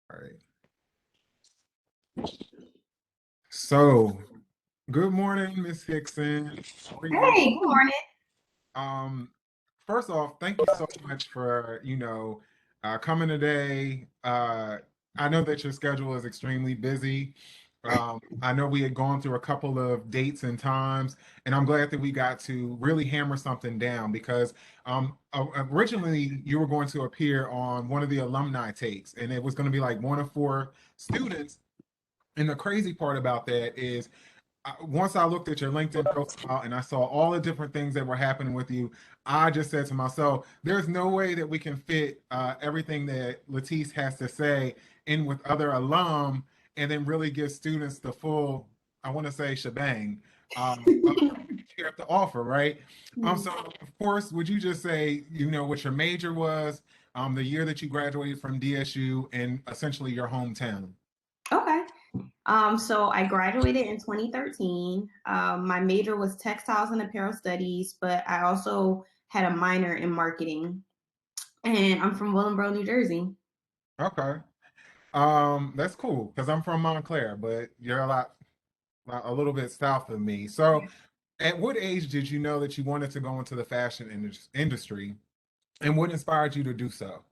All right. So, good morning, Miss Hickson. How are you? Hey, good morning. Um, First off, thank you so much for, coming today. I know that your schedule is extremely busy. I know we had gone through a couple of dates and times, and I'm glad that we got to really hammer something down because originally you were going to appear on one of the alumni takes, and it was going to be like one of four students. And the crazy part about that is once I looked at your LinkedIn profile and I saw all the different things that were happening with you, I just said to myself, there's no way that we can fit everything that Latisse has to say in with other alum and then really give students the full, I want to say, shebang of everything that you have to offer, right? So, of course, would you just say, what your major was, the year that you graduated from DSU, and essentially your hometown? Okay. So I graduated in 2013. My major was textiles and apparel studies, but I also had a minor in marketing. And I'm from Willingboro, New Jersey. Okay. That's cool because I'm from Montclair, but you're a little bit south of me. So, at what age did you know that you wanted to go into the fashion industry, and what inspired you to do so?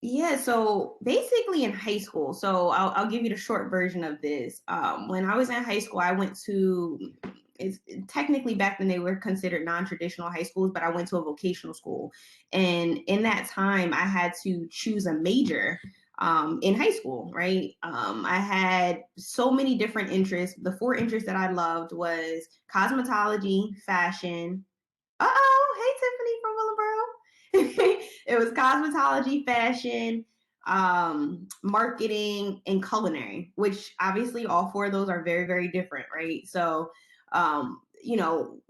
Yeah, so basically in high school, so I'll give you the short version of this. When I was in high school, I went to, it's technically back then they were considered non-traditional high schools, but I went to a vocational school. And in that time, I had to choose a major in high school, right? I had so many different interests. The four interests that I loved was cosmetology, fashion. Hey, Tiffany from Willowboro. It was cosmetology, fashion, marketing, and culinary, which obviously all four of those are very, very different, right? So,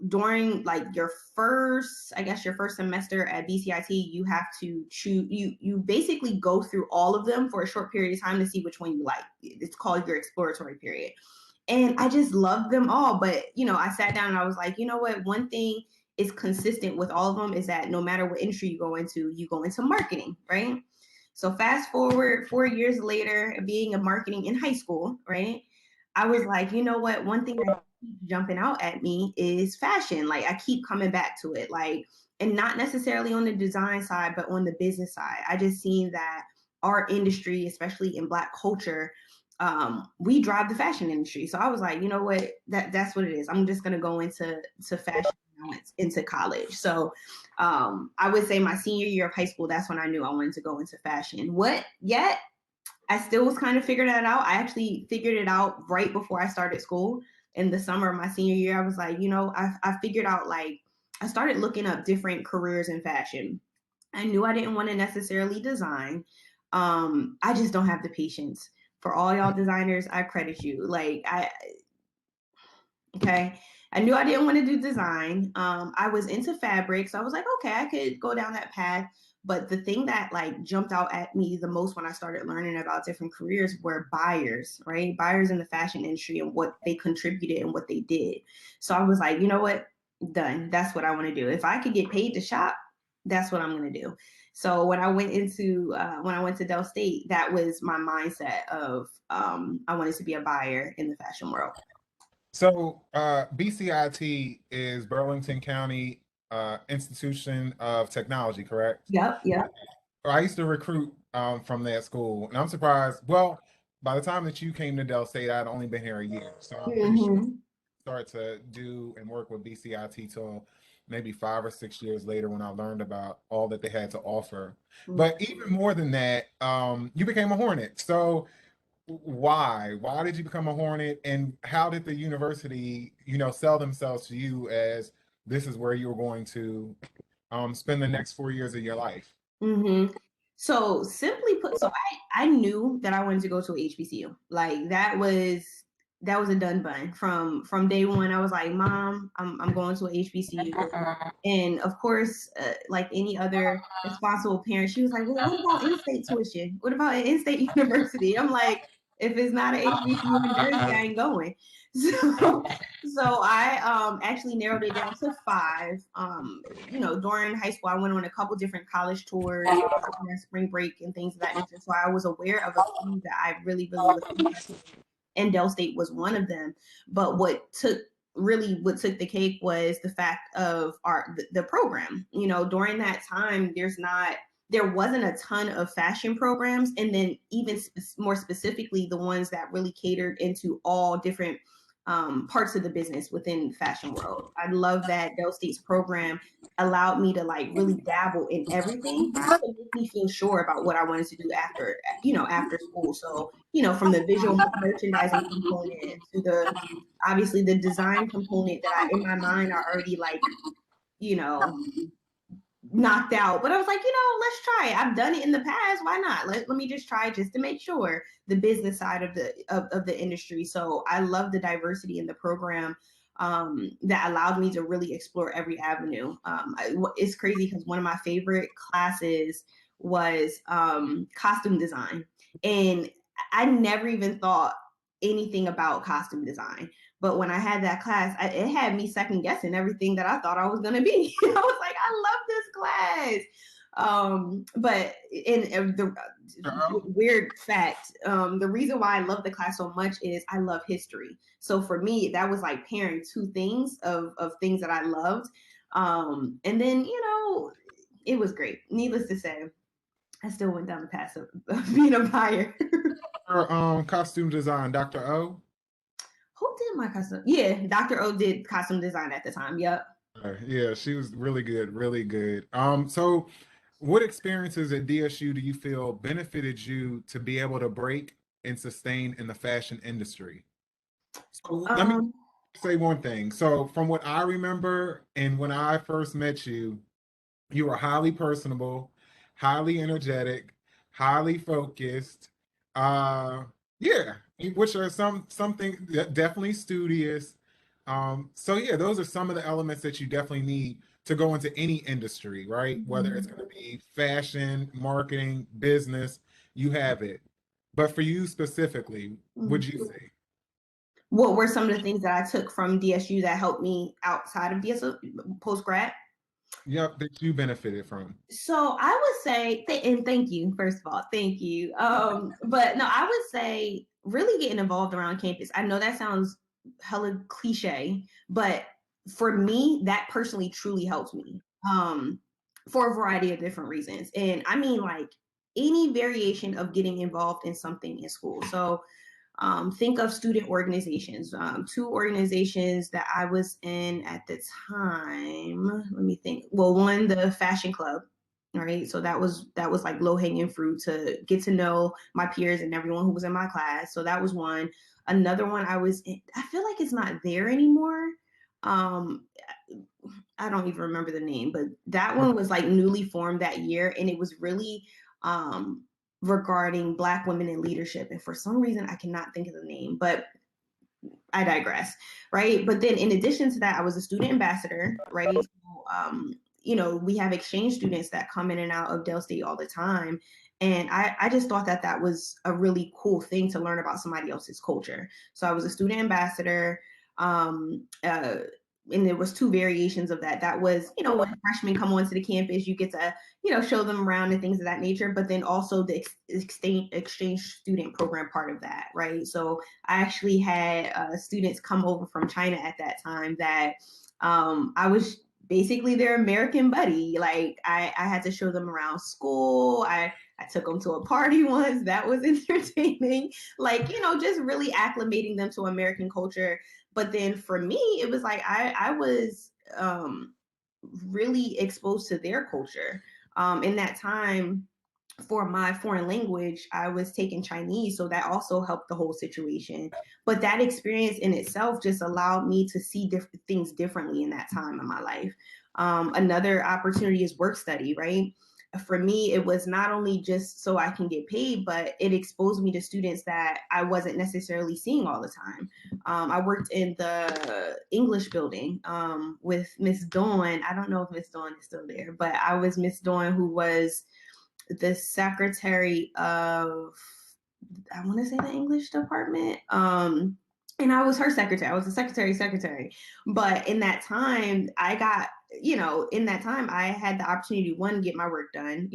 during like your first, I guess your first semester at BCIT, you have to choose, you basically go through all of them for a short period of time to see which one you like. It's called your exploratory period. And I just loved them all. But, I sat down and I was like, you know what? One thing is consistent with all of them is that no matter what industry you go into marketing, right? So fast forward 4 years later, being a marketing in high school, right? I was like, you know what? One thing that keeps jumping out at me is fashion. Like I keep coming back to it, like, and not necessarily on the design side, but on the business side. I just seen that our industry, especially in Black culture, we drive the fashion industry. So I was like, you know what? That's what it is. I'm just gonna go into fashion when I went into college. So I would say my senior year of high school, that's when I knew I wanted to go into fashion. What yet? I still was kind of figuring that out. I actually figured it out right before I started school in the summer of my senior year. I was like, I figured out like I started looking up different careers in fashion. I knew I didn't want to necessarily design. I just don't have the patience. For all y'all designers, I credit you. Okay. I knew I didn't want to do design. I was into fabric, so I was like, okay, I could go down that path. But the thing that like jumped out at me the most when I started learning about different careers were buyers, right? Buyers in the fashion industry and what they contributed and what they did. So I was like, you know what? Done. That's what I want to do. If I could get paid to shop, that's what I'm going to do. So when I went to Del State, that was my mindset of I wanted to be a buyer in the fashion world. So, BCIT is Burlington County Institution of Technology, correct? Yep, yep. I used to recruit from that school, and I'm surprised. Well, by the time that you came to Del State, I'd only been here a year, so I'm pretty sure Hmm. start to do and work with BCIT till maybe 5 or 6 years later when I learned about all that they had to offer. But even more than that, you became a Hornet. So why? Why did you become a Hornet? And how did the university, sell themselves to you as this is where you were going to spend the next 4 years of your life? Hmm. So simply put, so I knew that I wanted to go to a HBCU. Like that was a done bun from day one. I was like, Mom, I'm going to a HBCU. And of course, like any other responsible parent, she was like, well, what about in-state tuition? What about an in-state university? I'm like, if it's not an HBCU in Jersey, I ain't going. So, so I actually narrowed it down to five. During high school, I went on a couple different college tours, spring break and things of that nature. So I was aware of a few that I really, really was interested in, and Dell State was one of them. But what took the cake was the fact of the program. During that time, there wasn't a ton of fashion programs, and then even more specifically, the ones that really catered into all different parts of the business within fashion world. I love that Dell State's program allowed me to like really dabble in everything to make me feel sure about what I wanted to do after school. So, from the visual merchandising component to obviously the design component that in my mind are already like, you know, knocked out. But I was like, let's try it. I've done it in the past. Why not? Let me just try it just to make sure, the business side of the industry. So I love the diversity in the program, that allowed me to really explore every avenue. It's crazy because one of my favorite classes was costume design. And I never even thought anything about costume design. But when I had that class, it had me second guessing everything that I thought I was going to be. I was like, I love this class. But in the weird fact, the reason why I love the class so much is I love history. So for me, that was like pairing two things of things that I loved. And then, it was great. Needless to say, I still went down the path of being a buyer. Costume design, Dr. O. Who did my costume? Yeah, Dr. O did costume design at the time. Yep. Yeah, she was really good, really good. So what experiences at DSU do you feel benefited you to be able to break and sustain in the fashion industry? So let me Um, say one thing. So from what I remember and when I first met you, you were highly personable, highly energetic, highly focused. Uh, yeah, which are something definitely studious. So yeah, those are some of the elements that you definitely need to go into any industry, right? Whether it's going to be fashion, marketing, business, you have it. But for you specifically, would you say? what were some of the things that I took from DSU that helped me outside of DSU post grad? Yep, that you benefited from. So I would say, and thank you, first of all, thank you. But no, I would say really getting involved around campus. I know that sounds hella cliche, but for me, that personally truly helps me, for a variety of different reasons. And I mean, like any variation of getting involved in something in school. So think of student organizations. Two organizations that I was in at the time. Let me think. Well, one, the fashion club, right? So that was like low hanging fruit to get to know my peers and everyone who was in my class. So that was one. Another one I was in, I feel like it's not there anymore. Um, I don't even remember the name, but that one was like newly formed that year, and it was really um, regarding Black women in leadership. And for some reason, I cannot think of the name, but I digress, right? But then in addition to that, I was a student ambassador, right? So, we have exchange students that come in and out of Dell State all the time. And I just thought that that was a really cool thing to learn about somebody else's culture. So I was a student ambassador. Um, uh, and there was two variations of that. That was, when freshmen come onto the campus, you get to, show them around and things of that nature. But then also the exchange student program part of that, right? So I actually had students come over from China at that time that I was basically their American buddy. Like I had to show them around school. I took them to a party once. That was entertaining. Like, just really acclimating them to American culture. But then for me, it was like I was really exposed to their culture. In that time, for my foreign language, I was taking Chinese, so that also helped the whole situation. But that experience in itself just allowed me to see different things differently in that time in my life. Another opportunity is work study, right? For me, it was not only just so I can get paid, but it exposed me to students that I wasn't necessarily seeing all the time. I worked in the English building with Miss Dawn. I don't know if Miss Dawn is still there, but I was Miss Dawn, who was the secretary of, I want to say, the English department. and I was her secretary. I was the secretary. But in that time, I got, in that time, I had the opportunity to, one, get my work done.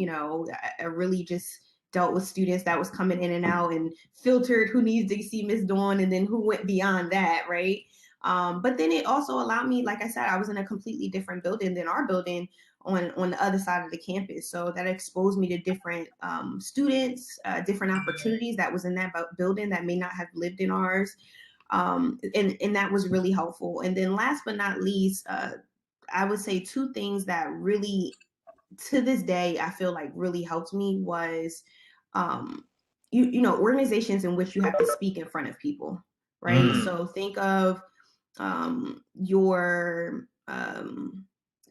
I really just dealt with students that was coming in and out and filtered who needs to see Miss Dawn and then who went beyond that, right? But then it also allowed me, like I said, I was in a completely different building than our building on the other side of the campus. So that exposed me to different students, different opportunities that was in that building that may not have lived in ours. And that was really helpful. And then last but not least, I would say two things that really, to this day, I feel like really helped me was, um, organizations in which you have to speak in front of people, right? Mm. So think of your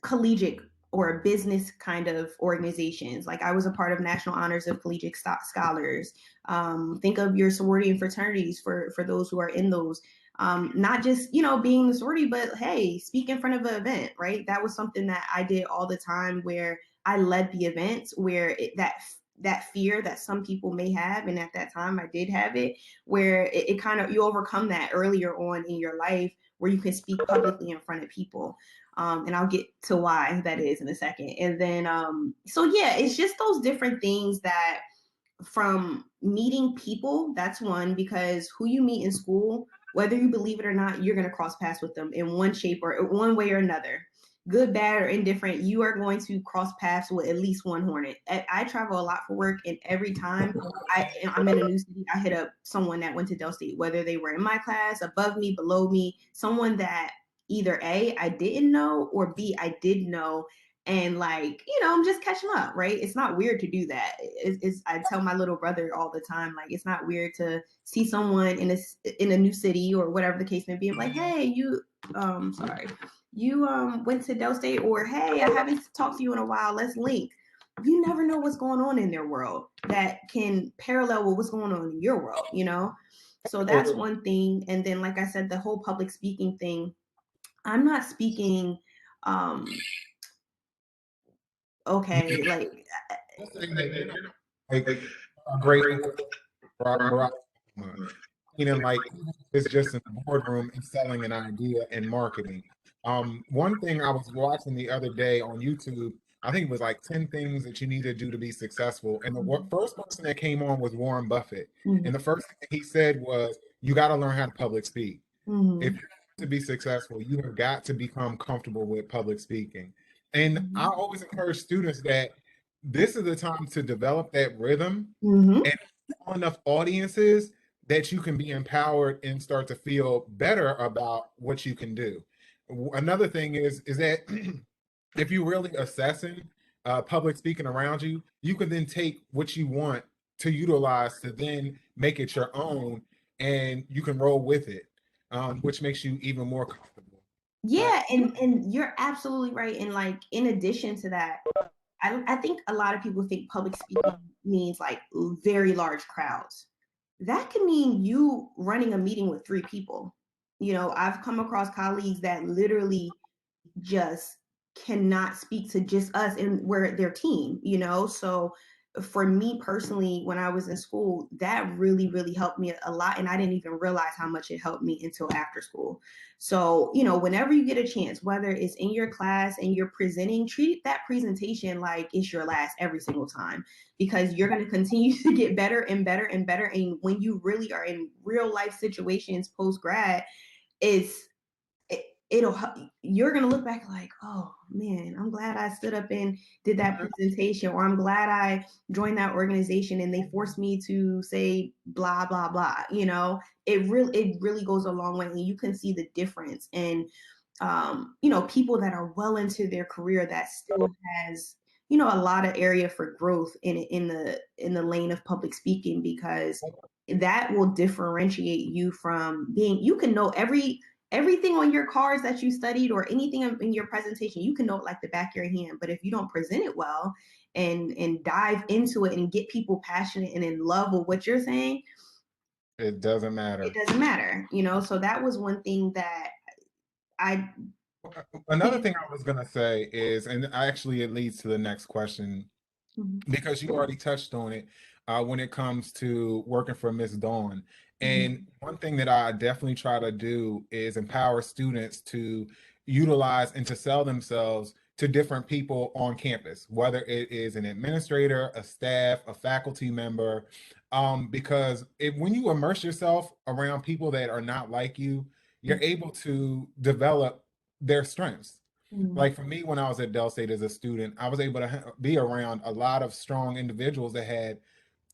collegiate or business kind of organizations. Like I was a part of National Honors of Collegiate Scholars. Think of your sorority and fraternities for those who are in those. Not just being the sorority, but hey, speak in front of an event, right? That was something that I did all the time, where I led the events, where that fear that some people may have, and at that time I did have it, where it kind of, you overcome that earlier on in your life, where you can speak publicly in front of people. And I'll get to why that is in a second. And then, so yeah, it's just those different things that, from meeting people, that's one, because who you meet in school, whether you believe it or not, you're going to cross paths with them in one shape or one way or another. Good, bad, or indifferent, you are going to cross paths with at least one Hornet. I travel a lot for work, and every time I'm in a new city, I hit up someone that went to Del State, whether they were in my class, above me, below me, someone that either A, I didn't know, or B, I did know, and like, I'm just catching up, right? It's not weird to do that. I tell my little brother all the time, like, it's not weird to see someone in a new city or whatever the case may be. I'm like, hey, sorry, you went to Del State, or hey, I haven't talked to you in a while, let's link. You never know what's going on in their world that can parallel with what's going on in your world. So that's one thing. And then, like I said, the whole public speaking thing, I'm not speaking okay, like, Just saying that you're not like a great Barack Obama, meaning like it's just in the boardroom and selling an idea and marketing. One thing I was watching the other day on YouTube, I think it was like 10 things that you need to do to be successful. And the first person that came on was Warren Buffett. mm, And the first thing he said was, you got to learn how to public speak. If mm, you're to be successful, you have got to become comfortable with public speaking. And I mm, always encourage students that this is the time to develop that rhythm mm, and enough audiences that you can be empowered and start to feel better about what you can do. Another thing is that if you're really assessing public speaking around you, you can then take what you want to utilize to then make it your own, and you can roll with it, which makes you even more comfortable. yeah, and you're absolutely right. And like, in addition to that, I think a lot of people think public speaking means like very large crowds. That can mean you running a meeting with three people. I've come across colleagues that literally just cannot speak to just us, and we're their team. So for me personally, when I was in school, that really, really helped me a lot. And I didn't even realize how much it helped me until after school. So, whenever you get a chance, whether it's in your class and you're presenting, treat that presentation like it's your last every single time, because you're going to continue to get better and better and better. And when you really are in real life situations post grad, it's it'll you're gonna look back like, oh man, I'm glad I stood up and did that presentation, or I'm glad I joined that organization and they forced me to say blah blah blah. It really goes a long way, and you can see the difference. And people that are well into their career that still has a lot of area for growth in the lane of public speaking, because that will differentiate you from being, you can know everything on your cards that you studied, or anything in your presentation, you can know it like the back of your hand. But if you don't present it well and dive into it and get people passionate and in love with what you're saying, It doesn't it matter. doesn't matter. So that was one thing that I Another thing I was gonna say is, and actually it leads to the next question Mhm. because you already touched on it. when it comes to working for Miss Dawn. And Mhm. one thing that I definitely try to do is empower students to utilize and to sell themselves to different people on campus, whether it is an administrator, a staff, a faculty member, because when you immerse yourself around people that are not like you, you're able to develop their strengths. Mhm. Like for me, when I was at Del State as a student, I was able to be around a lot of strong individuals that had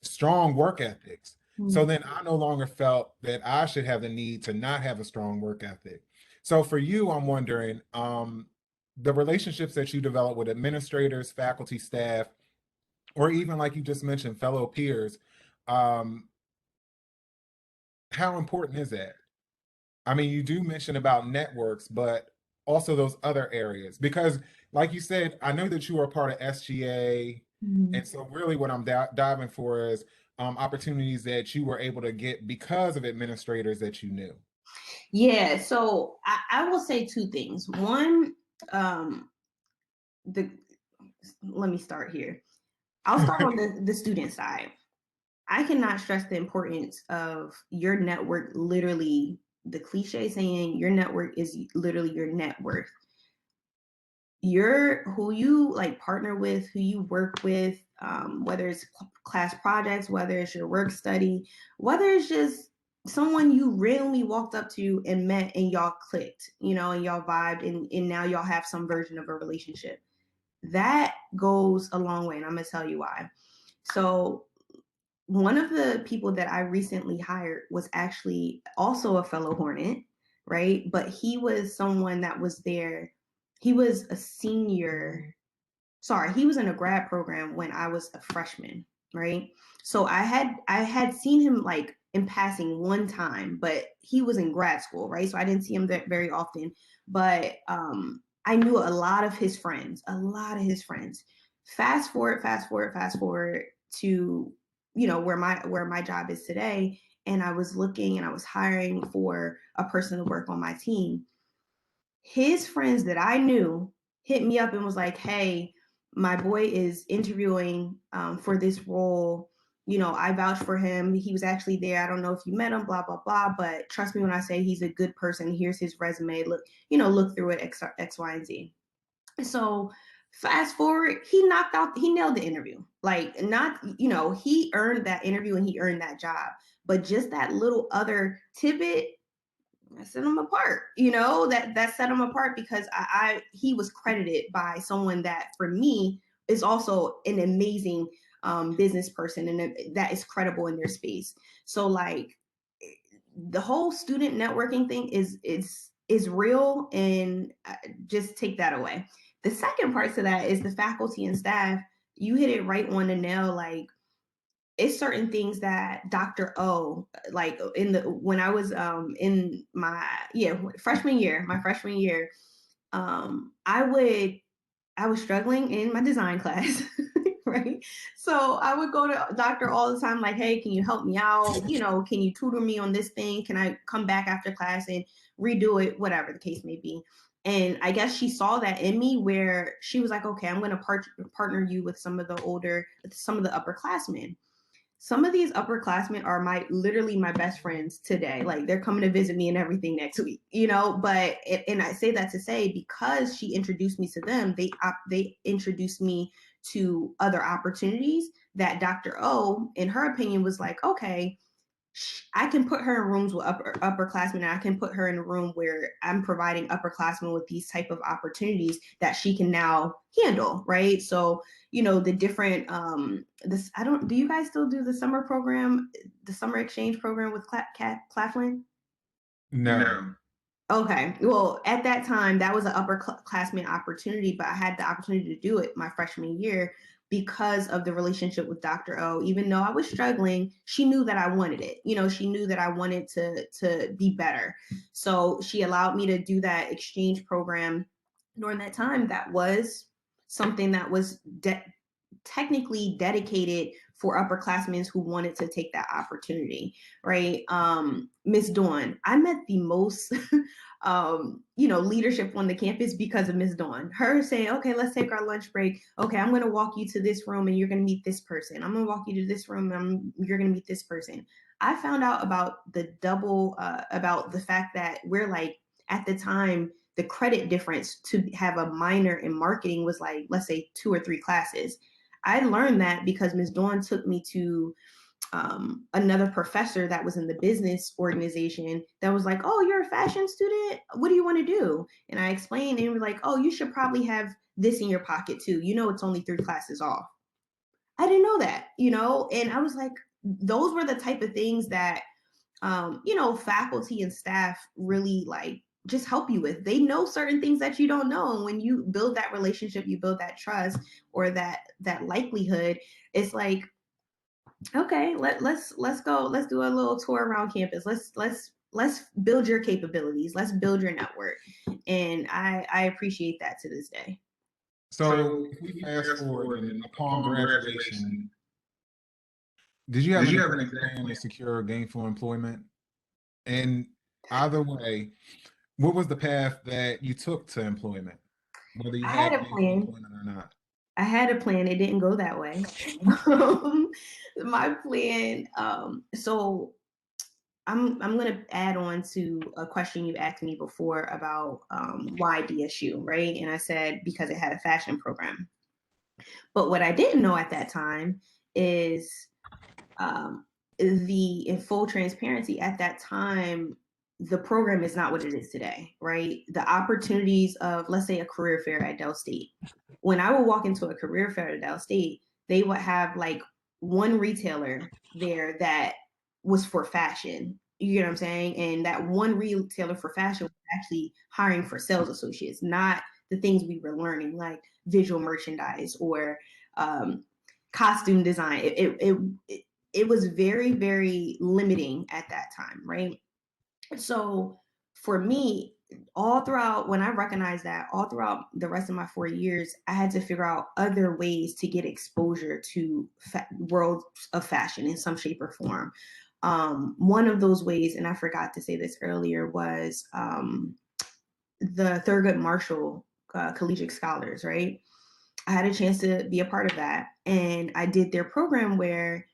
strong work ethics. So Mhm. then I no longer felt that I should have the need to not have a strong work ethic. So for you, I'm wondering, the relationships that you develop with administrators, faculty, staff, or even like you just mentioned, fellow peers, um, how important is that? I mean, you do mention about networks, but also those other areas. Because, like you said, I know that you are part of SGA. Mhm. And so, really, what I'm diving for is opportunities that you were able to get because of administrators that you knew. Yeah, so I will say two things. One, um, the let me start here. I'll start on the student side. I cannot stress the importance of your network. Literally, the cliche saying, your network is literally your net worth. Your who you like partner with, who you work with, whether it's class projects, whether it's your work study, whether it's just someone you randomly walked up to and met and y'all clicked, and y'all vibed, and now y'all have some version of a relationship. That goes a long way, and I'm gonna tell you why. So one of the people that I recently hired was actually also a fellow Hornet, right? But he was someone that was there. He was a senior. Sorry, he was in a grad program when I was a freshman, right? So I had seen him like in passing one time, but he was in grad school, right? So I didn't see him that very often. But I knew a lot of his friends, a lot of his friends. Fast forward to where my job is today, and I was looking and I was hiring for a person to work on my team. His friends that I knew hit me up and was like, "Hey, my boy is interviewing for this role. I vouch for him. He was actually there. I don't know if you met him, blah blah blah. But trust me when I say he's a good person. Here's his resume. Look through it, X, Y, and Z." So fast forward, he nailed the interview. Like, not, he earned that interview and he earned that job. But just that little other tidbit, I set him apart. That set him apart because he was credited by someone that for me is also an amazing business person, and that is credible in their space. So like, the whole student networking thing is real, and just take that away. The second part to that is the faculty and staff. You hit it right on the nail. Like, it's certain things that Dr. O, like when I was in my freshman year, I would I was struggling in my design class, right? So I would go to doctor all the time, like, hey, can you help me out? Can you tutor me on this thing? Can I come back after class and redo it? Whatever the case may be. And I guess she saw that in me, where she was like, okay, I'm going to partner you with some of the upperclassmen. Some of these upperclassmen are literally my best friends today. Like, they're coming to visit me and everything next week, But and I say that to say, because she introduced me to them, they introduced me to other opportunities that Dr. O, in her opinion, was like, okay, I can put her in rooms with upperclassmen, and I can put her in a room where I'm providing upperclassmen with these type of opportunities that she can now handle, right? So, the different this I don't do you guys still do the summer program, the summer exchange program with Claflin? No. No. Okay. Well, at that time, that was an upperclassman opportunity, but I had the opportunity to do it my freshman year because of the relationship with Dr. O. Even though I was struggling, she knew that I wanted it. She knew that I wanted to be better. So she allowed me to do that exchange program during that time. That was something that was technically dedicated for upperclassmen who wanted to take that opportunity, right? Miss Dawn, I met the most leadership on the campus because of Miss Dawn. Her saying, okay, let's take our lunch break. Okay, I'm going to walk you to this room and you're going to meet this person. I'm going to walk you to this room and you're going to meet this person. I found out about about the fact that we're like, at the time, the credit difference to have a minor in marketing was like, let's say 2 or 3 classes. I learned that because Ms. Dawn took me to another professor that was in the business organization that was like, oh, you're a fashion student? What do you want to do? And I explained, and he was like, oh, you should probably have this in your pocket too. It's only 3 classes off. I didn't know that, and I was like, those were the type of things that, faculty and staff really like just help you with. They know certain things that you don't know. And when you build that relationship, you build that trust or that likelihood, it's like, okay, let's go. Let's do a little tour around campus. Let's build your capabilities. Let's build your network. And I appreciate that to this day. So if we fast forward and upon graduation, did you have an exact plan to secure gainful employment? And either way, what was the path that you took to employment, whether you I had had a gainful plan. employment or not? I had a plan. It didn't go that way. My plan. So I'm gonna add on to a question you asked me before about why DSU, right? And I said because it had a fashion program. But what I didn't know at that time is um, in full transparency, at that time, the program is not what it is today, right? The opportunities of, let's say, a career fair at Del State. When I would walk into a career fair at Del State, they would have like one retailer there that was for fashion. You get what I'm saying? And that one retailer for fashion was actually hiring for sales associates, not the things we were learning, like visual merchandise or um, costume design. It was very, very limiting at that time, right? So for me, all throughout, when I recognized that, all throughout the rest of my 4 years, I had to figure out other ways to get exposure to world of fashion in some shape or form. One of those ways, and I forgot to say this earlier, was the Thurgood Marshall Collegiate Scholars, right? I had a chance to be a part of that. And I did their program where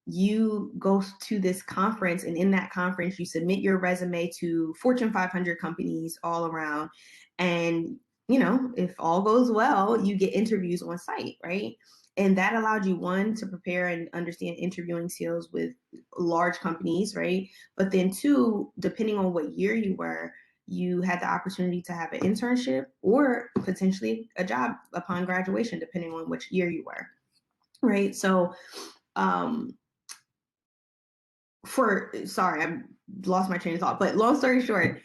you go to this conference, and in that conference you submit your resume to Fortune 500 companies all around, and if all goes well, you get interviews on site, right? And that allowed you, one, to prepare and understand interviewing skills with large companies, right? But then two, depending on what year you were, you had the opportunity to have an internship or potentially a job upon graduation, depending on which year you were, right? So um sorry, I lost my train of thought, but long story short,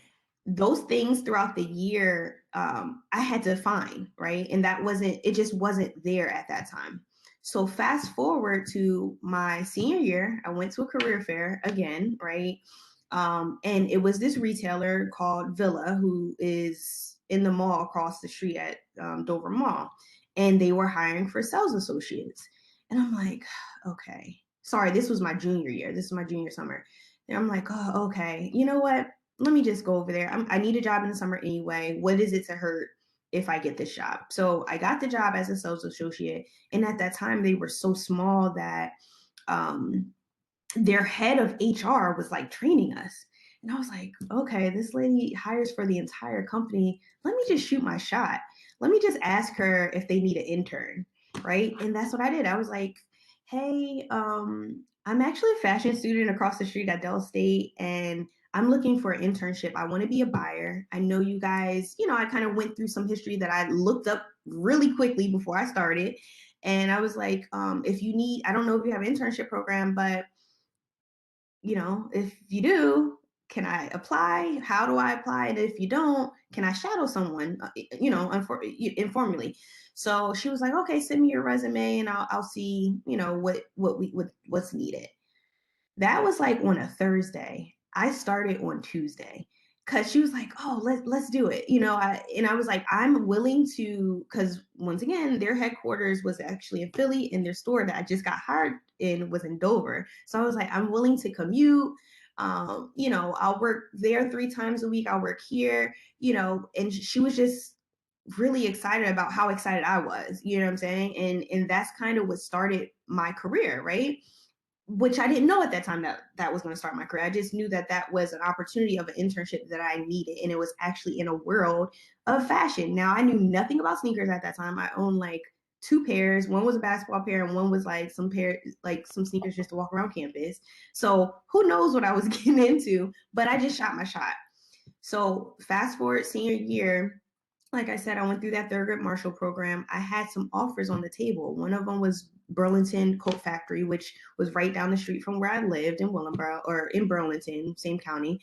those things throughout the year, I had to find, right? And it just wasn't there at that time. So fast forward to my senior year, I went to a career fair again, right? And it was this retailer called Villa, who is in the mall across the street at Dover Mall. And they were hiring for sales associates. And I'm like, okay, sorry, this was my junior year. This is my junior summer. And I'm like, oh, okay, you know what? Let me just go over there. I need a job in the summer anyway. What is it to hurt if I get this job? So I got the job as a sales associate. And at that time, they were so small that their head of HR was like training us. And I was like, okay, this lady hires for the entire company. Let me just shoot my shot. Let me just ask her if they need an intern. Right. And that's what I did. I was like, hey, I'm actually a fashion student across the street at Del State, and I'm looking for an internship. I want to be a buyer. I know you guys, I kind of went through some history that I looked up really quickly before I started. And I was like, if you need, I don't know if you have an internship program, but if you do, can I apply? How do I apply? And if you don't, can I shadow someone, informally? So she was like, okay, send me your resume and I'll see, what's needed. That was like on a Thursday. I started on Tuesday. because she was like, "Oh, let's do it," you know. I was like, "I'm willing to," because once again, their headquarters was actually in Philly, and their store that I just got hired in was in Dover. So I was like, "I'm willing to commute. You know, I'll work there 3 times a week. I'll work here, you know." And she was just really excited about how excited I was. You know what I'm saying? And that's kind of what started my career, right? Which I didn't know at that time that that was going to start my career. I just knew that that was an opportunity of an internship that I needed, and it was actually in a world of fashion. Now I knew nothing about sneakers at that time. I owned like 2 pairs. One was a basketball pair, and one was like some sneakers just to walk around campus. So who knows what I was getting into? But I just shot my shot. So fast forward senior year, like I said, I went through that Thurgood Marshall program. I had some offers on the table. One of them was Burlington Coat Factory, which was right down the street from where I lived in Willingboro or in Burlington, same county.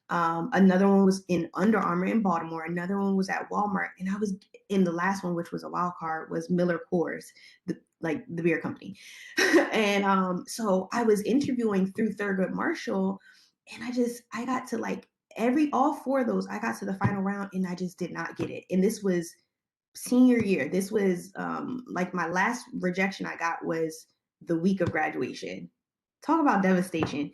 Another one was in Under Armour in Baltimore. Another one was at Walmart, and I was in the last one, which was a wild card, was Miller Coors, like the beer company. And so I was interviewing through Thurgood Marshall, and I got to like all 4 of those. I got to the final round, and I just did not get it. And this was senior year. This was like my last rejection I got was the week of graduation. Talk about devastation.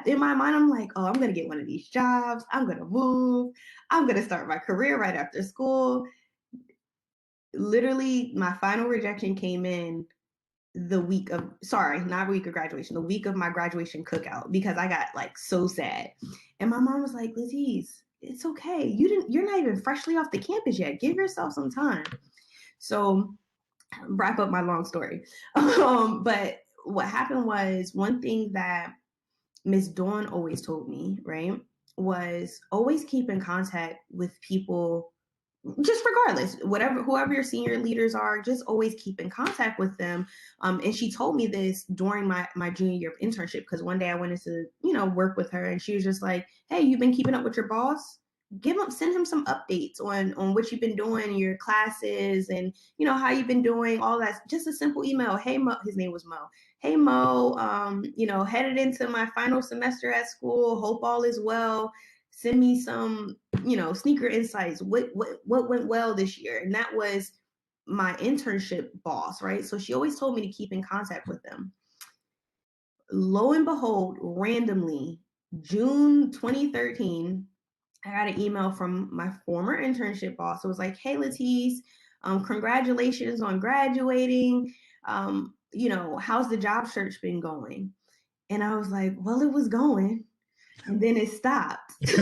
In my mind, I'm like, oh, I'm gonna get one of these jobs. I'm gonna move. I'm gonna start my career right after school. Literally, my final rejection came in the week of, sorry, not week of graduation, the week of my graduation cookout, because I got like so sad. And my mom was like, Latiz, it's okay. You're not even freshly off the campus yet. Give yourself some time. So wrap up my long story. But what happened was, one thing that Miss Dawn always told me, right, was always keep in contact with people, just regardless, whatever, whoever your senior leaders are, just always keep in contact with them. And she told me this during my junior year of internship, because one day I went into, work with her, and she was just like, "Hey, you've been keeping up with your boss? Send him some updates on what you've been doing, your classes, and how you've been doing all that." Just a simple email. Hey Mo, his name was Mo. Hey Mo, headed into my final semester at school. Hope all is well. Send me some sneaker insights. What went well this year? And that was my internship boss, right? So she always told me to keep in contact with them. Lo and behold, randomly, June 2013, I got an email from my former internship boss. It was like, "Hey Latice, congratulations on graduating. How's the job search been going?" And I was like, "Well, it was going, and then it stopped." He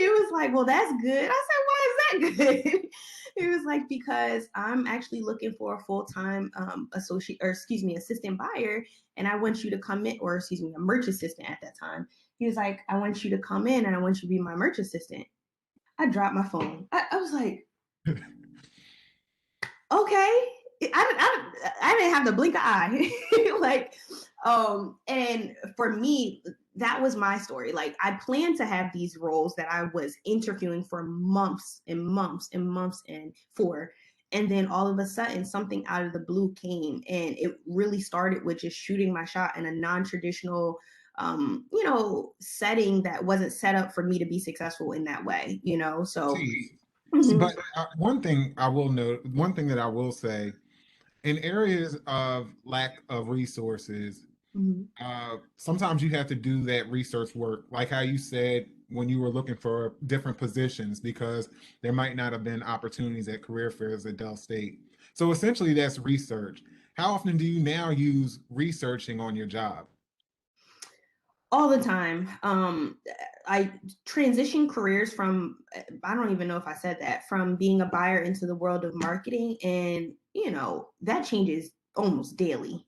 was like, "Well, that's good." I said, "Why is that good?" He was like, "Because I'm actually looking for a full-time assistant buyer, and I want you to come in," or excuse me, a merch assistant at that time. He was like, "I want you to come in, and I want you to be my merch assistant." I dropped my phone. I was like, "Okay." I didn't have to blink an eye. Like, and for me, that was my story. Like, I planned to have these roles that I was interviewing for months and months and months and for. And then all of a sudden, something out of the blue came, and it really started with just shooting my shot in a non-traditional, setting that wasn't set up for me to be successful in that way. So. See, Mhm, but one thing I will note, one thing that I will say, in areas of lack of resources, mhm. sometimes you have to do that research work, like how you said when you were looking for different positions, because there might not have been opportunities at career fairs at Dell State. So essentially, that's research. How often do you now use researching on your job? All the time. I transitioned careers from, I don't even know if I said that, from being a buyer into the world of marketing. And, that changes almost daily,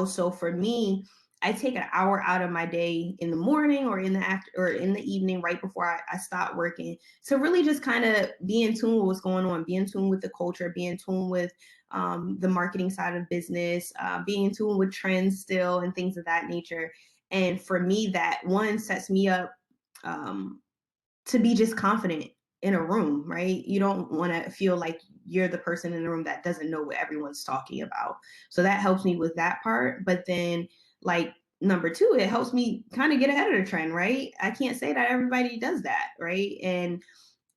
So for me, I take an hour out of my day in the morning or in the evening, right before I stop working, to really just kind of be in tune with what's going on, be in tune with the culture, be in tune with the marketing side of business, being in tune with trends still and things of that nature. And for me, that one sets me up um, to be just confident in a room, right? You don't want to feel like you're the person in the room that doesn't know what everyone's talking about. So that helps me with that part. But then, like, number two, it helps me kind of get ahead of the trend, right? I can't say that everybody does that, right? And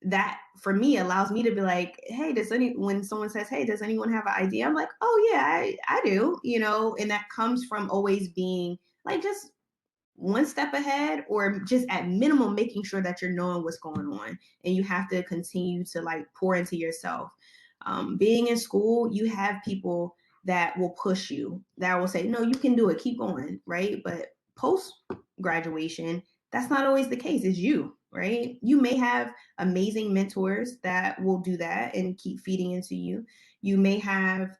that for me allows me to be like, hey, when someone says, hey, does anyone have an idea? I'm like, oh yeah, I do, and that comes from always being like just one step ahead, or just at minimum making sure that you're knowing what's going on, and you have to continue to like pour into yourself. Being in school, you have people that will push you, that will say, no, you can do it, keep going, right? But post graduation, that's not always the case. It's you, right? You may have amazing mentors that will do that and keep feeding into you. You may have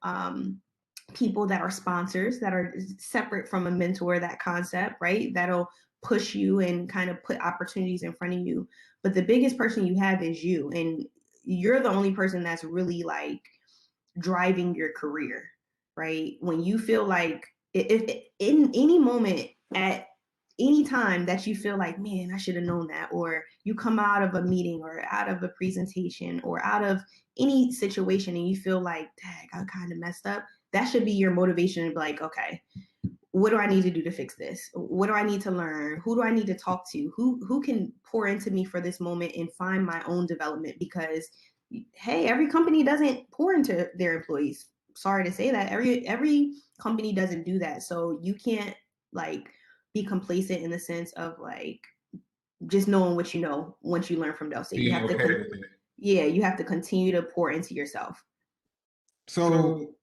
people that are sponsors that are separate from a mentor, that concept, right? That'll push you and kind of put opportunities in front of you. But the biggest person you have is you. And you're the only person that's really like driving your career, right? When you feel like, if in any moment, at any time that you feel like, man, I should have known that, or you come out of a meeting or out of a presentation or out of any situation and you feel like, dang, I kind of messed up, that should be your motivation to be like, okay, what do I need to do to fix this? What do I need to learn? Who do I need to talk to? Who can pour into me for this moment and find my own development? Because hey, every company doesn't pour into their employees. Sorry to say that. Every company doesn't do that. So you can't like be complacent in the sense of like just knowing what you know once you learn from Delta. You Being have to okay with it. yeah, you have to continue to pour into yourself. So, So,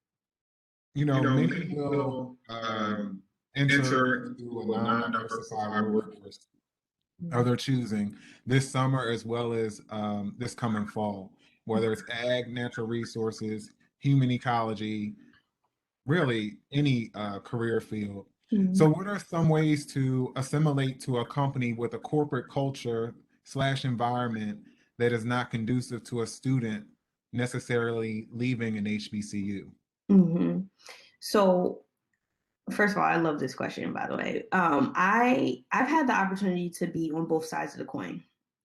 many many will will enter enter into a into a non-diversified non-diversified workforce workforce. of their choosing this summer as well as this coming fall, whether it's ag, natural resources, human ecology, really any career field. So, Mhm. what are some ways to assimilate to a company with a corporate culture slash environment that is not conducive to a student necessarily leaving an HBCU? Mhm. So first of all, I love this question, by the way. I've had the opportunity to be on both sides of the coin.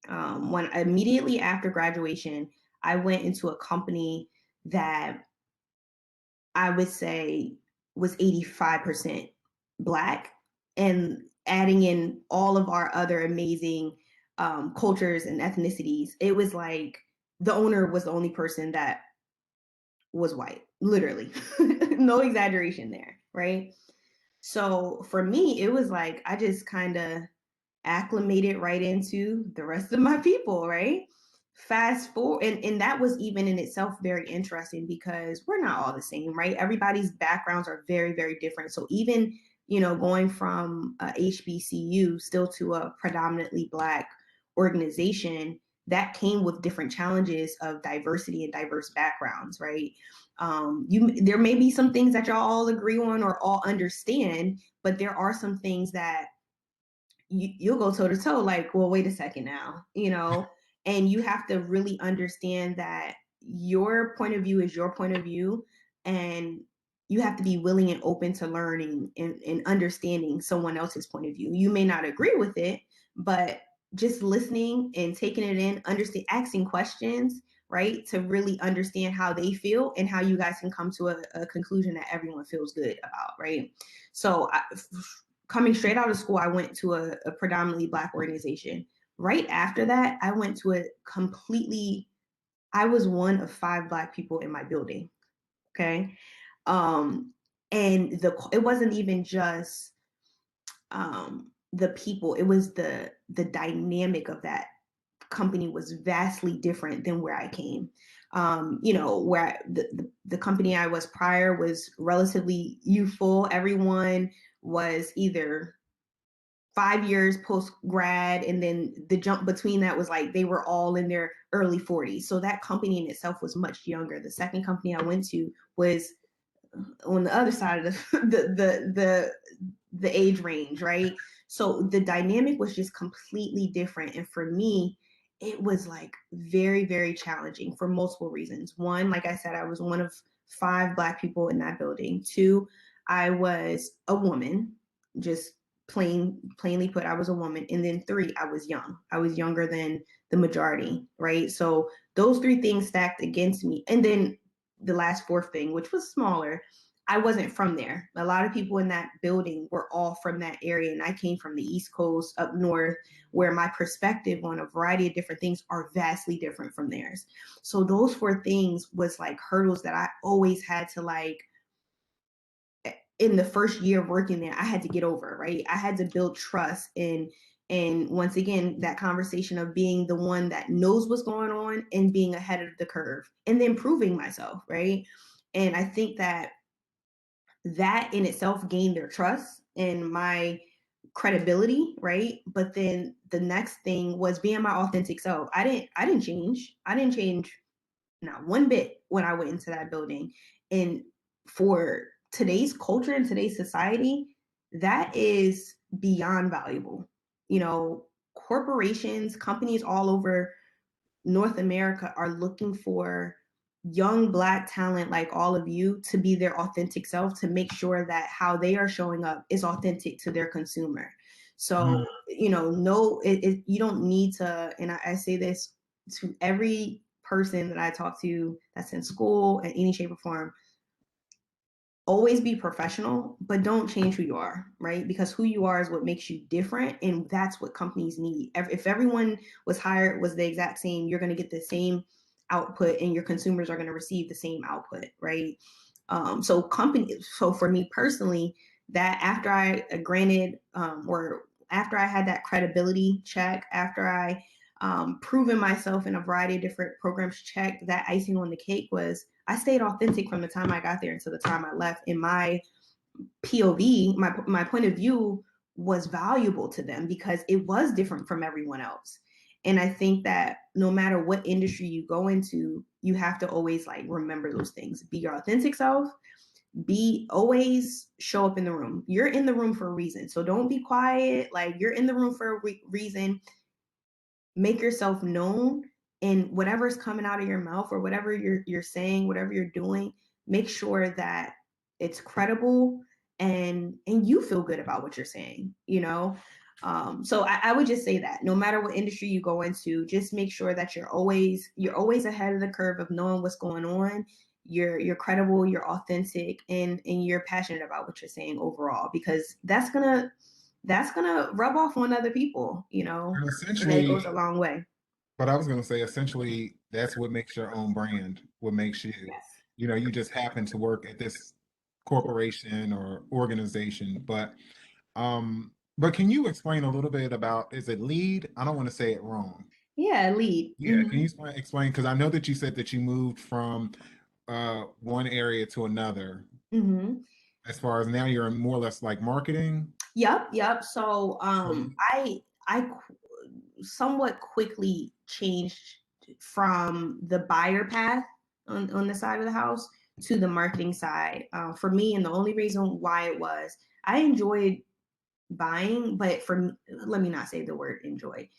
When immediately after graduation, I went into a company that I would say was 85% Black, and adding in all of our other amazing cultures and ethnicities. It was like the owner was the only person that was white, literally. No exaggeration there, right? So for me, it was like I just kind of acclimated right into the rest of my people, right? Fast forward, and that was even in itself very interesting because we're not all the same, right? Everybody's backgrounds are very, very different. So even, going from a HBCU still to a predominantly Black organization, that came with different challenges of diversity and diverse backgrounds, right? There may be some things that y'all all agree on or all understand, but there are some things that you'll go toe to toe, like, well, wait a second now, and you have to really understand that your point of view is your point of view, and you have to be willing and open to learning and understanding someone else's point of view. You may not agree with it, but just listening and taking it in, understand, asking questions, right, to really understand how they feel and how you guys can come to a conclusion that everyone feels good about, right? So coming straight out of school, I went to a predominantly Black organization. Right after that, I went to I was one of 5 Black people in my building. Okay. Um, and it wasn't even just the people, it was the dynamic of that company was vastly different than where I came. Where the company I was prior was relatively youthful. Everyone was either 5 years post grad, and then the jump between that was like they were all in their early 40s. So that company in itself was much younger. The second company I went to was on the other side of the age range, right? So the dynamic was just completely different. And for me, it was like very, very challenging for multiple reasons. One, like I said, I was one of 5 Black people in that building. Two, I was a woman, just plainly put, I was a woman. And then three, I was young. I was younger than the majority, right? So those three things stacked against me. And then the last fourth thing, which was smaller, I wasn't from there. A lot of people in that building were all from that area, and I came from the East Coast up north, where my perspective on a variety of different things are vastly different from theirs. So those four things was like hurdles that I always had to like in the first year of working there, I had to get over, right? I had to build trust and once again, that conversation of being the one that knows what's going on and being ahead of the curve and then proving myself, right? And I think that that in itself gained their trust and my credibility, right? But then the next thing was being my authentic self. I didn't change. I didn't change not one bit when I went into that building. And for today's culture and today's society, that is beyond valuable. You know, corporations, companies all over North America are looking for young Black talent like all of you to be their authentic self, to make sure that how they are showing up is authentic to their consumer. So, Mm. you know, no, you don't need to, and I say this to every person that I talk to that's in school in any shape or form, always be professional, but don't change who you are, right? Because who you are is what makes you different. And that's what companies need. If everyone was hired, was the exact same, you're going to get the same output and your consumers are going to receive the same output, right? So for me personally, that after I granted or after I had that credibility check, after I proven myself in a variety of different programs check, that icing on the cake was I stayed authentic from the time I got there until the time I left. And my POV, my point of view was valuable to them because it was different from everyone else. And I think that no matter what industry you go into, you have to always like remember those things. Be your authentic self. Be always show up in the room. You're in the room for a reason. So don't be quiet. Like you're in the room for a reason. Make yourself known, and whatever's coming out of your mouth or whatever you're saying, whatever you're doing, make sure that it's credible and you feel good about what you're saying, you know. So I would just say that no matter what industry you go into, just make sure that you're always ahead of the curve of knowing what's going on. You're credible, you're authentic, and you're passionate about what you're saying overall, because that's gonna rub off on other people, you know, And and it goes essentially, a long way. but I was going to say, essentially, that's what makes your own brand, what makes you, Yes. you just happen to work at this corporation or organization. But can you explain a little bit about, is it lead? I don't want to say it wrong. Yeah, lead. Yeah, can Mm-hmm. you explain? Because I know that you said that you moved from one area to another. Mm-hmm. As far as now, you're in more or less like marketing. Yep. So So you, I somewhat quickly changed from the buyer path on the side of the house to the marketing side. For me, and the only reason why it was I enjoyed buying, but let me not say the word enjoy.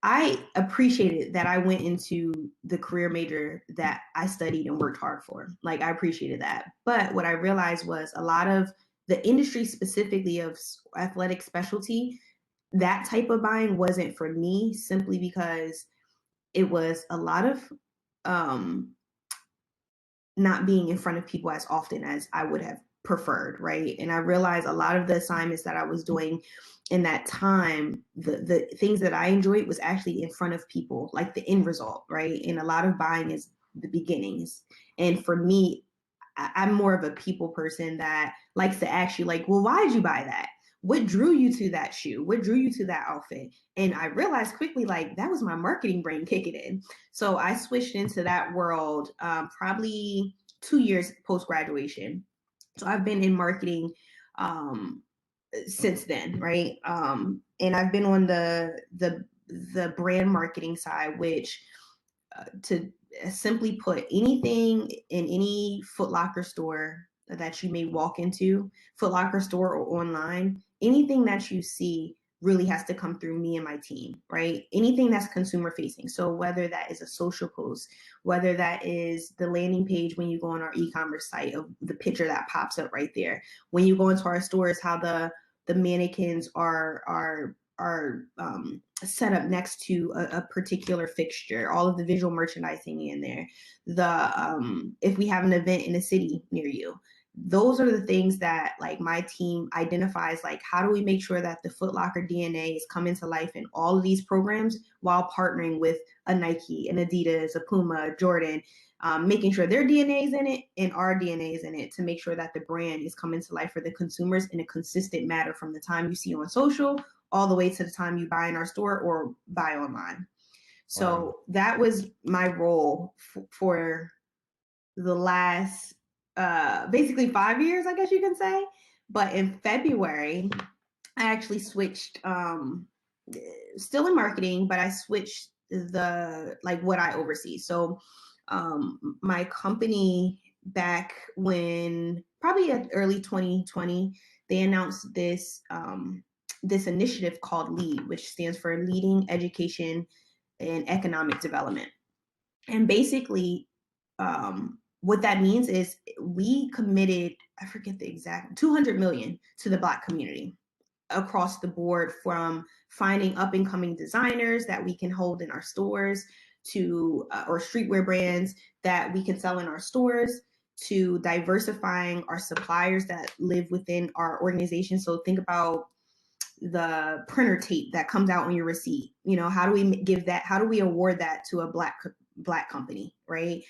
I appreciated that I went into the career major that I studied and worked hard for. Like I appreciated that. But what I realized was a lot of the industry specifically of athletic specialty, that type of buying wasn't for me, simply because it was a lot of um not being in front of people as often as I would have preferred, right? And I realized a lot of the assignments that I was doing in that time, the things that I enjoyed was actually in front of people, like the end result, right? And a lot of buying is the beginnings. And for me, I'm more of a people person that likes to ask you, like, well, why did you buy that? What drew you to that shoe? What drew you to that outfit? And I realized quickly, like, that was my marketing brain kicking in. So I switched into that world probably 2 years post graduation. So I've been in marketing um, since then, right? And I've been on the brand marketing side, which to simply put, anything in any Foot Locker store that you may walk into, Foot Locker store or online, anything that you see really has to come through me and my team, right? Anything that's consumer facing. So whether that is a social post, whether that is the landing page when you go on our e-commerce site of the picture that pops up right there. When you go into our stores, how the mannequins are set up next to a particular fixture, all of the visual merchandising in there. The if we have an event in a city near you, those are the things that like my team identifies, like how do we make sure that the Foot Locker DNA is coming to life in all of these programs while partnering with a Nike, an Adidas, a Puma, a Jordan, making sure their DNA is in it and our DNA is in it to make sure that the brand is coming to life for the consumers in a consistent manner from the time you see on social all the way to the time you buy in our store or buy online. Wow. So that was my role for the last basically 5 years, I guess you can say. But in February, I actually switched, still in marketing, but I switched the like what I oversee. So my company back when probably at early 2020, they announced this initiative called LEAD, which stands for Leading Education and Economic Development. And basically, what that means is we committed, I forget the exact, 200 million to the Black community across the board, from finding up and coming designers that we can hold in our stores to or streetwear brands that we can sell in our stores, to diversifying our suppliers that live within our organization. So think about the printer tape that comes out on your receipt. You know, how do we give that, how do we award that to a black company, right?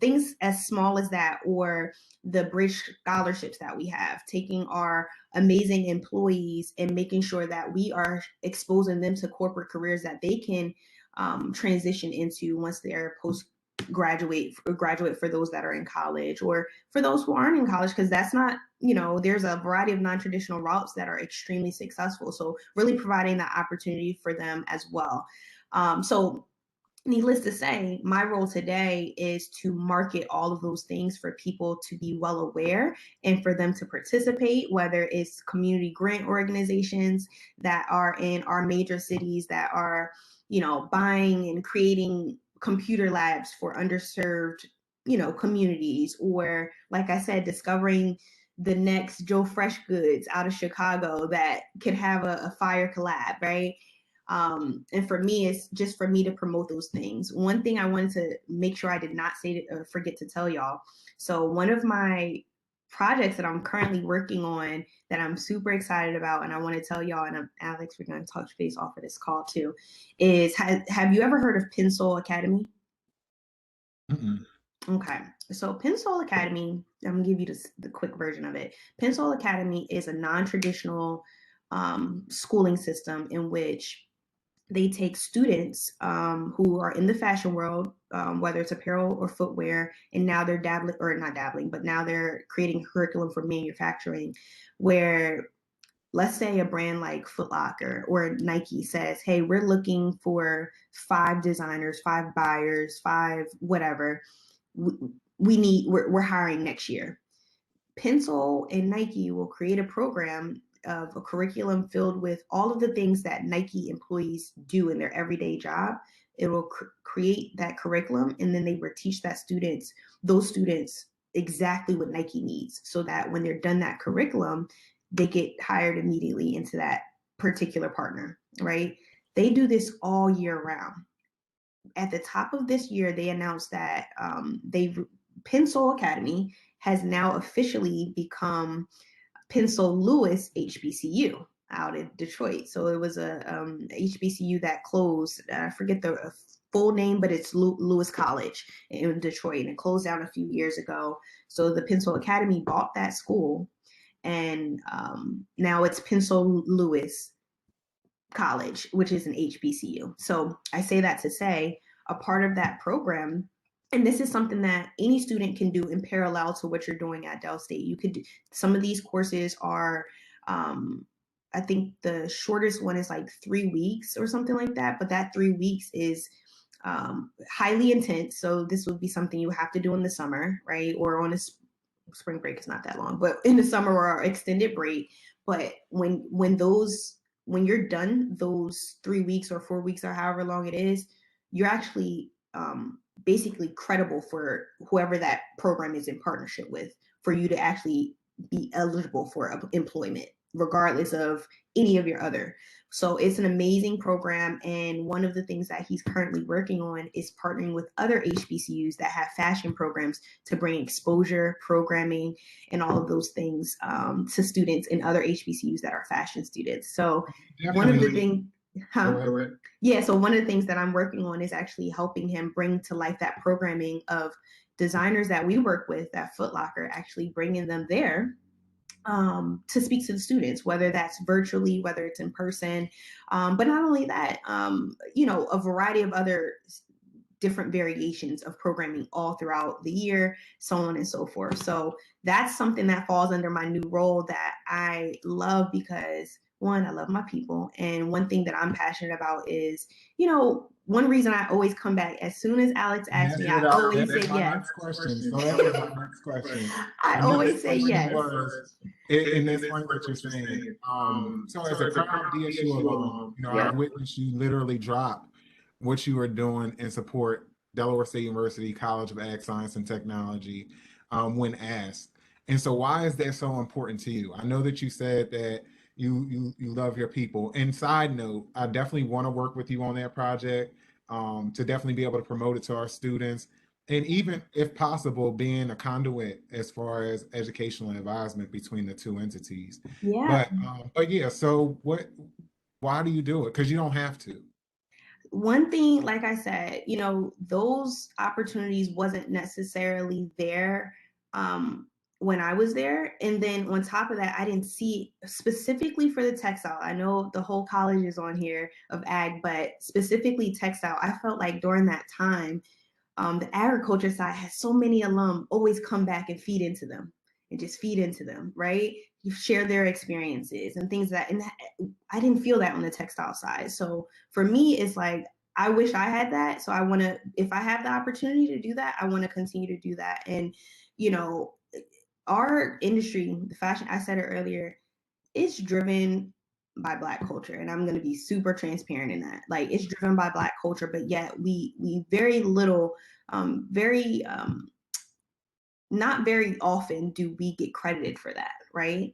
Things as small as that, or the bridge scholarships that we have, taking our amazing employees and making sure that we are exposing them to corporate careers that they can transition into once they're post graduate for those that are in college, or for those who aren't in college, because that's not, you know, there's a variety of non-traditional routes that are extremely successful, so really providing that opportunity for them as well. So needless to say, my role today is to market all of those things for people to be well aware and for them to participate, whether it's community grant organizations that are in our major cities that are, you know, buying and creating computer labs for underserved, you know, communities, or like I said, discovering the next Joe Fresh Goods out of Chicago that could have a fire collab, right? And for me, it's just for me to promote those things. One thing I wanted to make sure I did not say or forget to tell y'all. So one of my projects that I'm currently working on that I'm super excited about, and I want to tell y'all, and Alex, we're going to touch base off of this call too, is have you ever heard of Pensole Academy? Mm-mm. Okay, so Pensole Academy, I'm gonna give you the quick version of it. Pensole Academy is a non-traditional schooling system in which they take students who are in the fashion world, whether it's apparel or footwear, and now they're dabbling, or not dabbling, but now they're creating a curriculum for manufacturing, where let's say a brand like Foot Locker or Nike says, hey, we're looking for 5 designers, 5 buyers, 5 whatever. We're hiring next year. Pencil and Nike will create a program of a curriculum filled with all of the things that Nike employees do in their everyday job. It will create that curriculum, and then they will teach those students exactly what Nike needs, so that when they're done that curriculum, they get hired immediately into that particular partner, right? They do this all year round. At the top of this year, they announced that Pensole Academy has now officially become Pensole Lewis HBCU out in Detroit. So it was a HBCU that closed. I forget the full name, but it's Lewis College in Detroit, and it closed down a few years ago. So the Pensole Academy bought that school, and now it's Pensole Lewis College, which is an HBCU. So I say that to say a part of that program, and this is something that any student can do in parallel to what you're doing at Dell State. You could do, some of these courses are, I think the shortest one is like 3 weeks or something like that, but that 3 weeks is highly intense. So this would be something you have to do in the summer, right? Or on a spring break is not that long, but in the summer or extended break. But when you're done those 3 weeks or 4 weeks or however long it is, you're actually basically credible for whoever that program is in partnership with, for you to actually be eligible for employment. regardless of any of your other. So it's an amazing program. And one of the things that he's currently working on is partnering with other HBCUs that have fashion programs to bring exposure, programming, and all of those things to students in other HBCUs that are fashion students. So one of the Definitely. things, Go huh? ahead. Yeah, so one of the things that I'm working on is actually helping him bring to life that programming of designers that we work with at Foot Locker, actually bringing them there to speak to the students, whether that's virtually, whether it's in person. But not only that, a variety of other different variations of programming all throughout the year, so on and so forth. So that's something that falls under my new role that I love because one, I love my people. And one thing that I'm passionate about is, one reason I always come back as soon as Alex asks me, I always That say is my yes. next question. So that was my next question. I My next always say question yes. was, in this point that you're saying, so as a proud DSU alum, Yeah. I've witnessed you literally drop what you are doing and support Delaware State University College of Ag Science and Technology when asked. And so why is that so important to you? I know that you said that you love your people. And side note, I definitely want to work with you on that project to definitely be able to promote it to our students. And even if possible, being a conduit as far as educational advisement between the two entities. Yeah. But yeah, so why do you do it? Because you don't have to. One thing, like I said, those opportunities wasn't necessarily there when I was there. And then on top of that, I didn't see specifically for the textile. I know the whole college is on here of ag, but specifically textile, I felt like during that time, the agriculture side has so many alum always come back and feed into them and just feed into them, right? You share their experiences and things and I didn't feel that on the textile side. So for me, it's like, I wish I had that. So I want to, if I have the opportunity to do that, I want to continue to do that. And, you know, our industry, the fashion, I said it earlier, it's driven by Black culture, and I'm going to be super transparent in that. Like, it's driven by Black culture, but yet we very little, very not very often do we get credited for that, right?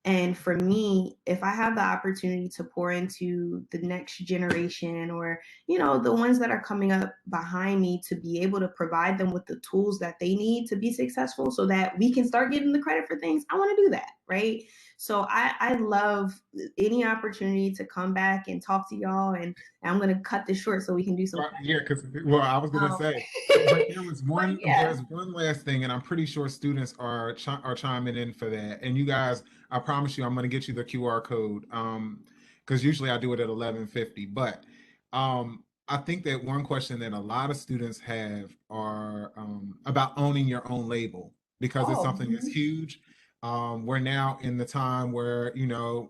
And for me, if I have the opportunity to pour into the next generation or, the ones that are coming up behind me to be able to provide them with the tools that they need to be successful so that we can start getting the credit for things, I want to do that. Right. So I love any opportunity to come back and talk to y'all. And I'm going to cut this short so we can do some. Yeah, because I was gonna Um, say, but there was but one yeah. there's one last thing, and I'm pretty sure students are chiming in for that. And you guys, I promise you, I'm gonna get you the QR code. Because usually I do it at 11:50. But I think that one question that a lot of students have are about owning your own label because it's Oh, something that's huge. We're now in the time where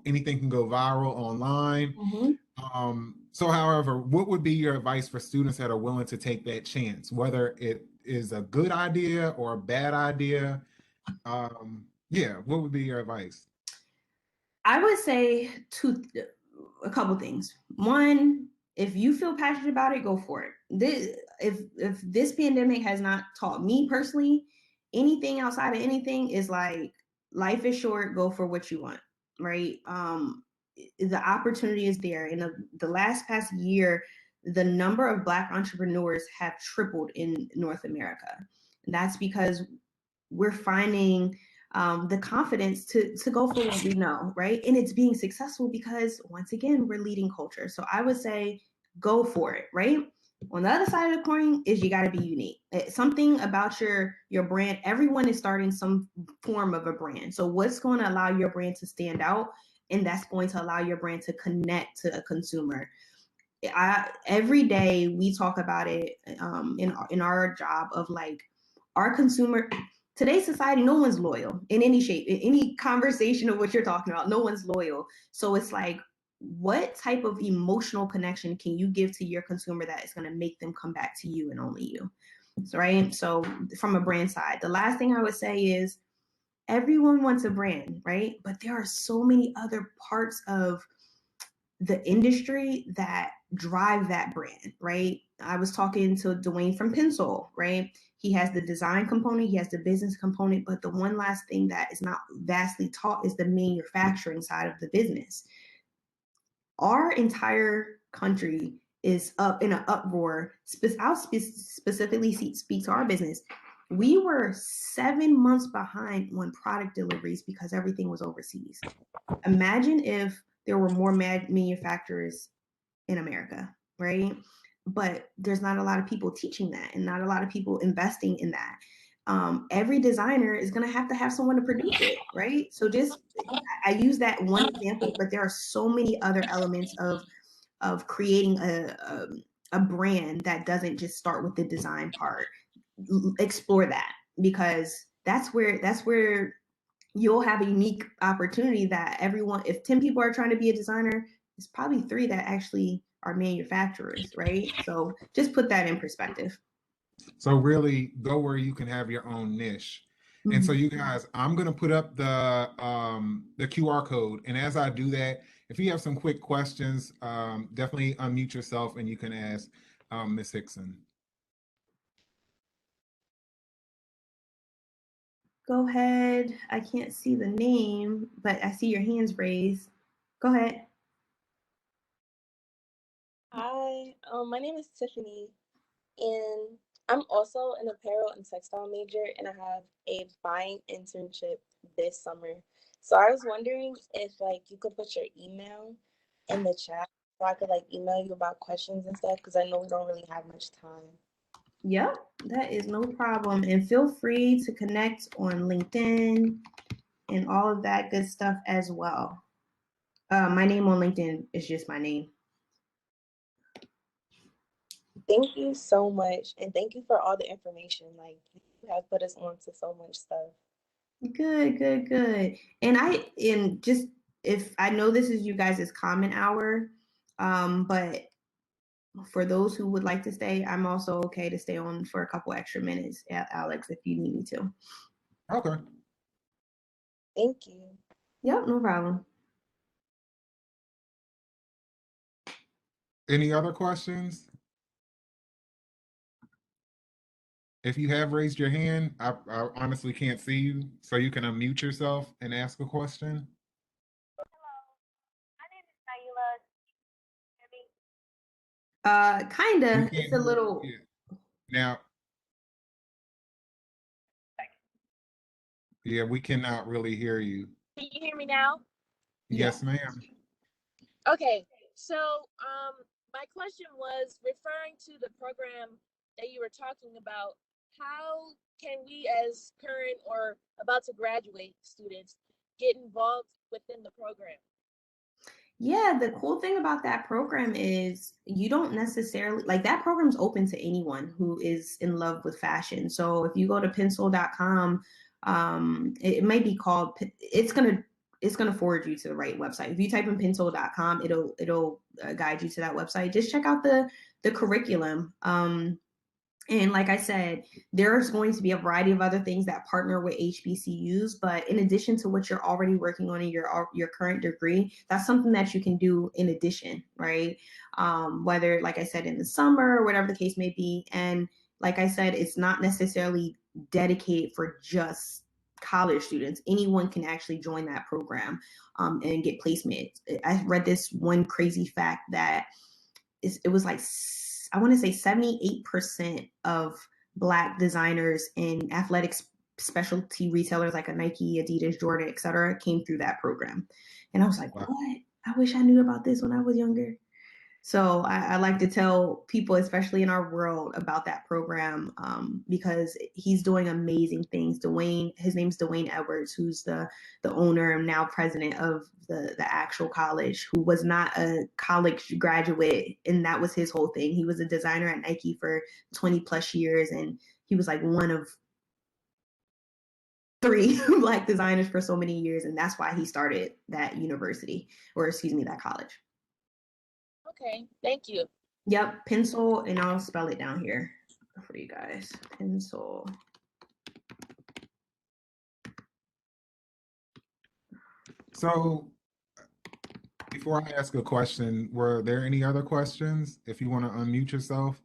anything can go viral online. mhm. So, however, what would be your advice for students that are willing to take that chance, whether it is a good idea or a bad idea? Yeah, what would be your advice? I would say a couple things. One, if you feel passionate about it, go for it. If this pandemic has not taught me personally anything outside of anything, is like life is short. Go for what you want, right? The opportunity is there. In the last past year, the number of Black entrepreneurs have tripled in North America. And that's because we're finding the confidence to go for what we know, right? And it's being successful because once again, we're leading culture. So I would say go for it, right? On the other side of the coin is you got to be unique. Something about your brand. Everyone is starting some form of a brand. So what's going to allow your brand to stand out, and that's going to allow your brand to connect to a consumer. Every day we talk about it in our job of like our consumer. Today's society, no one's loyal in any shape, in any conversation of what you're talking about. No one's loyal. So it's like, what type of emotional connection can you give to your consumer that is going to make them come back to you and only you? So, right. So from a brand side, the last thing I would say is everyone wants a brand, right? But there are so many other parts of the industry that drive that brand, right? I was talking to Dwayne from Pencil, right? He has the design component, he has the business component, but the one last thing that is not vastly taught is the manufacturing side of the business. Our entire country is up in an uproar. I'll specifically speak to our business. We were 7 months behind on product deliveries because everything was overseas. Imagine if there were more manufacturers in America, right? But there's not a lot of people teaching that and not a lot of people investing in that. Every designer is going to have someone to produce it, right? So just I use that one example, but there are so many other elements of creating a brand that doesn't just start with the design part. Explore that, because that's where you'll have a unique opportunity that everyone, if 10 people are trying to be a designer, it's probably 3 that actually are manufacturers, right? So just put that in perspective. So really go where you can have your own niche. And so Mhm. you guys, I'm gonna put up the QR code. And as I do that, if you have some quick questions, definitely unmute yourself and you can ask Ms. Hickson. Go ahead. I can't see the name, but I see your hands raised. Go ahead. Hi, my name is Tiffany, and I'm also an apparel and textile major, and I have a buying internship this summer. So I was wondering if you could put your email in the chat so I could email you about questions and stuff because I know we don't really have much time. Yep, that is no problem. And feel free to connect on LinkedIn and all of that good stuff as well. My name on LinkedIn is just my name. Thank you so much, and thank you for all the information. You have put us on to so much stuff. Good, good, good. And just, if I know this is you guys' common hour, but for those who would like to stay, I'm also okay to stay on for a couple extra minutes, Alex, if you need me to. Okay. Thank you. Yep, no problem. Any other questions? If you have raised your hand, I honestly can't see you, so you can unmute yourself and ask a question. We Kinda. can't It's a hear little. you. Now, yeah, we cannot really hear you. Can you hear me now? Yeah. Yes, ma'am. Okay, so my question was referring to the program that you were talking about. How can we, as current or about to graduate students, get involved within the program? Yeah, the cool thing about that program is you don't necessarily like that program's open to anyone who is in love with fashion. So if you go to pencil.com, it may be called it's gonna forward you to the right website. If you type in pencil.com, it'll guide you to that website. Just check out the curriculum. And like I said, there's going to be a variety of other things that partner with HBCUs. But in addition to what you're already working on in your current degree, that's something that you can do in addition, right? Whether, like I said, in the summer or whatever the case may be. And like I said, it's not necessarily dedicated for just college students. Anyone can actually join that program and get placement. I read this one crazy fact that it was like, I want to say 78% of Black designers in athletics specialty retailers like a Nike, Adidas, Jordan, etc., came through that program. And I was like, Wow. what? I wish I knew about this when I was younger. So I like to tell people, especially in our world, about that program because he's doing amazing things. Dwayne, his name's Dwayne Edwards, who's the owner and now president of the actual college, who was not a college graduate, and that was his whole thing. He was a designer at Nike for 20 plus years, and he was like one of 3 Black designers for so many years, and that's why he started that university, or excuse me, that college. Okay, thank you. Yep, pencil, and I'll spell it down here for you guys. Pencil. So before I ask a question, were there any other questions? If you want to unmute yourself.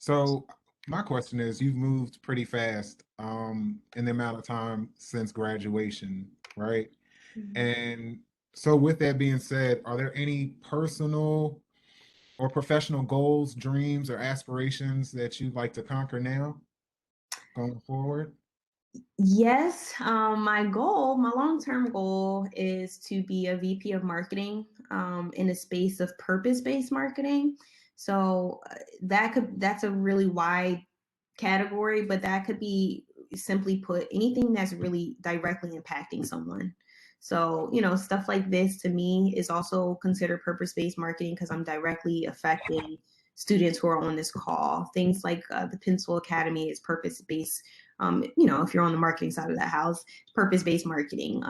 So my question is, you've moved pretty fast in the amount of time since graduation, right? Mhm. And so with that being said, are there any personal or professional goals, dreams, or aspirations that you'd like to conquer now going forward? Yes, my goal, my long-term goal is to be a VP of marketing in a space of purpose-based marketing. So that's a really wide category, but that could be simply put anything that's really directly impacting someone. So, stuff like this to me is also considered purpose-based marketing because I'm directly affecting students who are on this call. Things like the Pencil Academy is purpose-based. If you're on the marketing side of that house, purpose-based marketing,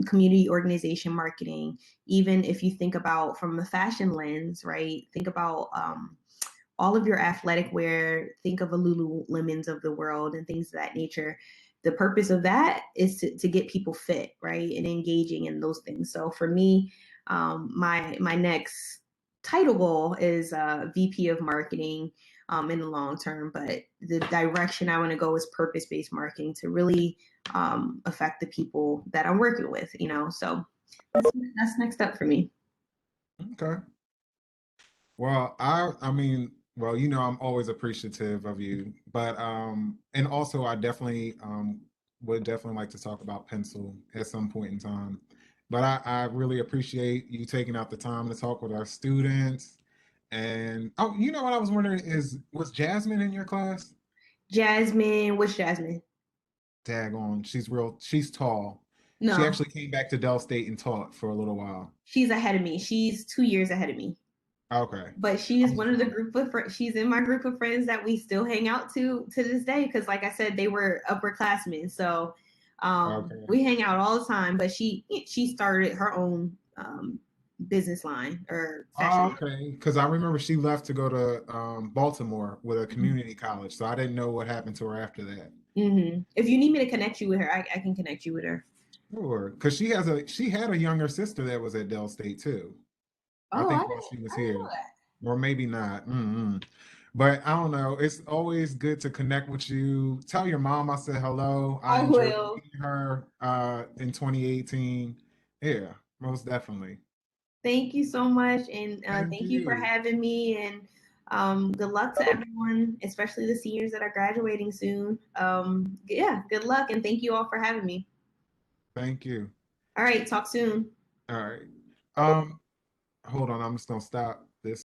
community organization marketing. Even if you think about from a fashion lens, right? Think about all of your athletic wear, think of a Lululemons of the world and things of that nature. The purpose of that is to get people fit, right? And engaging in those things. So for me, my next title goal is VP of marketing in the long term, but the direction I want to go is purpose-based marketing to really affect the people that I'm working with, so that's next up for me. Okay. Well, I mean, I'm always appreciative of you, but and also I definitely would definitely like to talk about pencil at some point in time. But I really appreciate you taking out the time to talk with our students. And oh, you know what I was wondering is was Jasmine in your class? Jasmine, which Jasmine? Daggone, she's tall. She No, actually came back to Dell State and taught for a little while. she's ahead of me. She's 2 years ahead of me. Okay. But she I is was one just of the wondering. group of she's in my group of friends that we still hang out to this day because like I said they were upperclassmen, so Okay. we hang out all the time. But she started her own business line or fashion Oh, line. okay. Because I remember she left to go to Baltimore with a Mhm. community college, so I didn't know what happened to her after that. If you need me to connect you with her, I can connect you with her. Sure, because she had a younger sister that was at Dell State too. I Oh, think while she was I didn't know here, that. or maybe not. But I don't know. It's always good to connect with you. Tell your mom I said hello. I I enjoyed will. meeting her in 2018. Yeah, most definitely. Thank you so much, and Thank thank you for you. having me. And good luck to everyone, especially the seniors that are graduating soon. Yeah, good luck, and thank you all for having me. Thank you. All right, talk soon. All right. Um, hold on. I'm just gonna stop this.